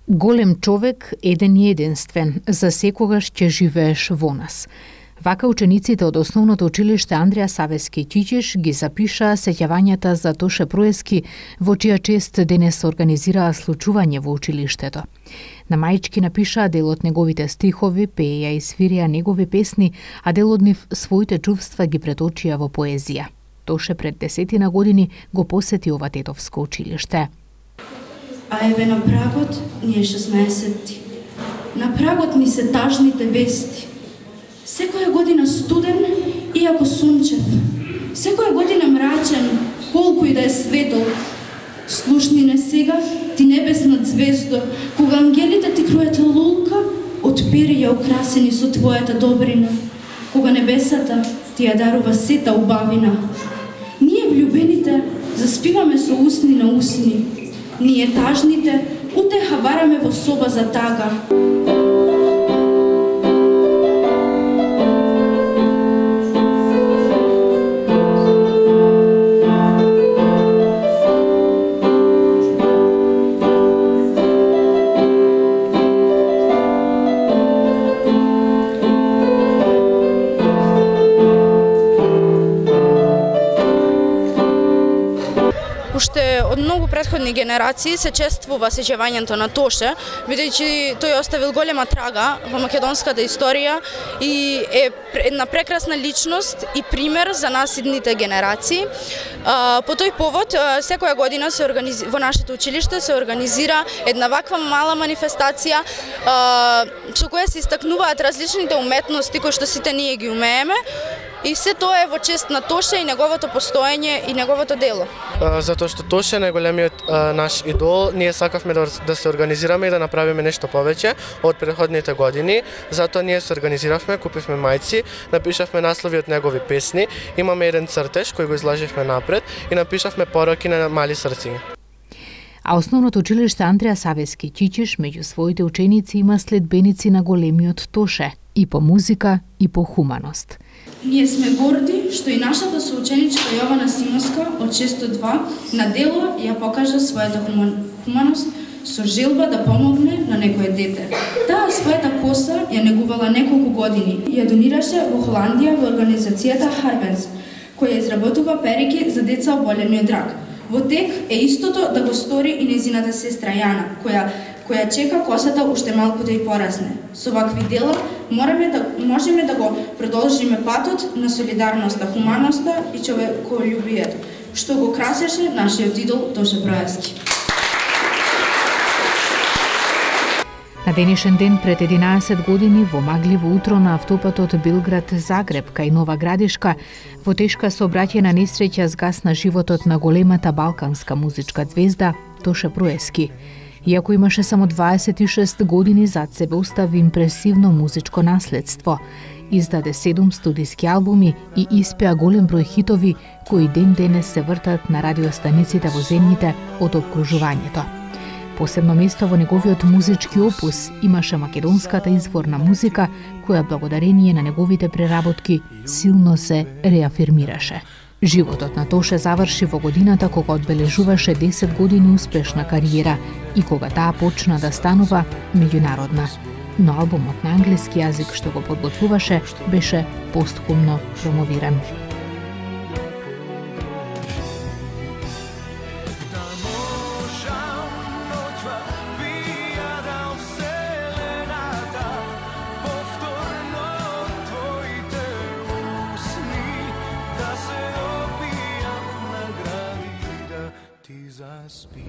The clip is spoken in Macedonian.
Голем човек, еден и единствен, за секогаш ќе живееш во нас. Вака учениците од основното училиште Андреа Савески Ќиќиш ги запиша сеќавањата за Тоше Проески, во чија чест денес организираа случување во училиштето. На маички напишаа дел од неговите стихови, пееја и свирија негови песни, а дел од нив своите чувства ги преточија во поезија. Тоше пред 10 години го посети ова тетовско училиште. А еве на прагот ни е 16-ти. На прагот ни се тажните вести. Секоја година студен, иако сунчев. Секоја година мрачен, колку и да е светол. Слушни не сега, ти небесна звездо, кога ангелите ти кројат лулка, од перија украсени со твојата добрина. Кога небесата ти ја дарува сета убавина. Ние влюбените заспиваме со усни на усни. Ние тажните утеха бараме во соба за тага. Уште од многу претходни генерации се чествува сеќавањето на Тоше, бидејќи тој оставил голема трага во македонската историја и е една прекрасна личност и пример за нас идните генерации. По тој повод, секоја година во нашето училиште се организира една ваква мала манифестација со која се истакнуваат различните уметности кои што сите ние ги умееме. И се тоа е во чест на Тоше и неговото постоење и неговото дело. Затоа што Тоше е најголемиот наш идол, ние сакавме да се организираме и да направиме нешто повеќе од претходните години. Затоа ние се организиравме, купивме мајци, напишавме наслови од негови песни, имаме еден цртеж кој го изложивме напред и напишавме пороки на мали срци. А основното училиште Андреа Савески Ќиќиш меѓу своите ученици има следбеници на големиот Тоше и по музика и по хуманост. Ние сме горди што и нашата соученичка Јована Симовска од 602 на дело ја покажа својата хуманост со желба да помогне на некое дете. Таа својата коса ја негувала неколку години и ја донираше во Холандија во организацијата Harvens, која изработува перики за деца оболени од рак. Во тек е истото да го стори и нејзината сестра Јана, која чека косата уште малку да ја порасне. Со вакви дела можеме да го продолжиме патот на солидарноста, хуманоста и човеколюбието, што го красеше нашиот идол Тоше Проески. На денешен ден пред 11 години во магливо утро на автопатот Белград-Загреб кај Нова Градишка во тешка сообраќајна несреќа згасна животот на големата балканска музичка звезда Тоше Проески. Иако имаше само 26 години зад себе, остави импресивно музичко наследство. Издаде 7 студиски албуми и испеа голем број хитови кои ден денес се вртат на радиостаниците во земјите од опкружувањето. Посебно место во неговиот музички опус имаше македонската изворна музика, која благодарение на неговите преработки силно се реафирмираше. Животот на Тоше заврши во годината кога одбележуваше 10 години успешна кариера и кога таа почна да станува меѓународна. Но албумот на англиски јазик што го подготвуваше беше постхумно промовиран. Ti zaspí.